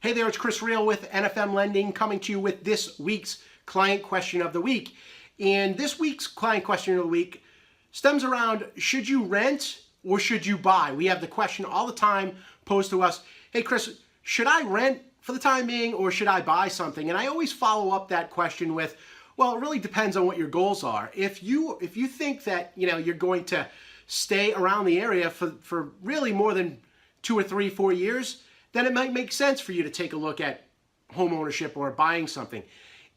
Hey there, it's Chris Real with NFM Lending coming to you with this week's client question of the week. And this week's client question of the week stems around, should you rent or should you buy? We have the question all the time posed to us, hey Chris, should I rent for the time being or should I buy something? And I always follow up that question with, well, it really depends on what your goals are. If you think that you're going to stay around the area for really more than 2 or 3, 4 years, then it might make sense for you to take a look at home ownership or buying something.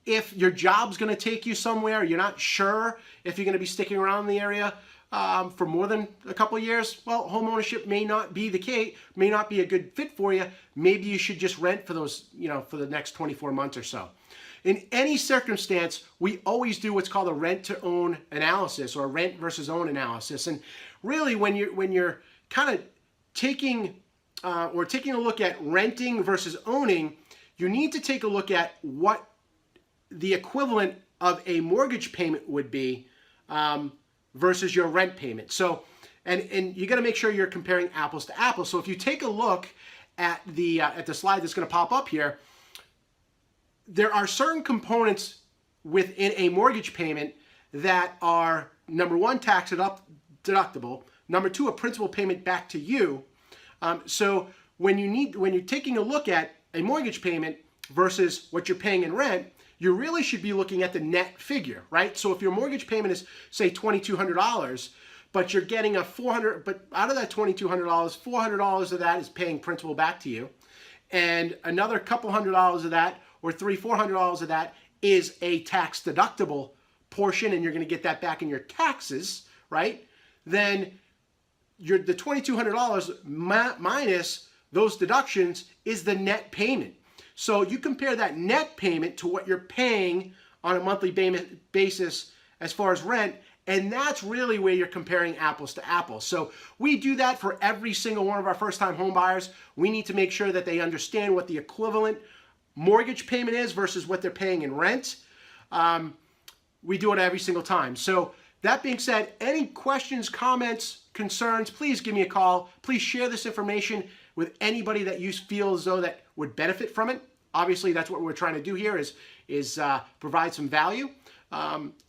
If your job's going to take you somewhere, you're not sure if you're going to be sticking around in the area for more than a couple of years, well, home ownership may not be the case, may not be a good fit for you. Maybe you should just rent for those, for the next 24 months or so. In any circumstance, we always do what's called a rent to own analysis or rent versus own analysis. And really when you're kind of taking a look at renting versus owning, you need to take a look at what the equivalent of a mortgage payment would be versus your rent payment. So, and you got to make sure you're comparing apples to apples. So if you take a look at the slide that's going to pop up here, there are certain components within a mortgage payment that are, number one, tax deductible, number two, a principal payment back to you. So when you're taking a look at a mortgage payment versus what you're paying in rent, you really should be looking at the net figure, right? So if your mortgage payment is, say, $2,200, but you're getting but out of that $2,200, $400 of that is paying principal back to you, and another couple $100 of that, or $300-400 of that, is a tax deductible portion, and you're going to get that back in your taxes, right? Then the $2,200 minus those deductions is the net payment. So you compare that net payment to what you're paying on a monthly basis as far as rent, and that's really where you're comparing apples to apples. So we do that for every single one of our first-time home buyers. We need to make sure that they understand what the equivalent mortgage payment is versus what they're paying in rent. We do it every single time. So that being said, any questions, comments, concerns, please give me a call. Please share this information with anybody that you feel as though that would benefit from it. Obviously, that's what we're trying to do here is provide some value.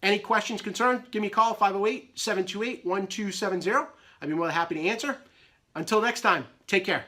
Any questions, concerns, give me a call, 508-728-1270. I'd be more than happy to answer. Until next time, take care.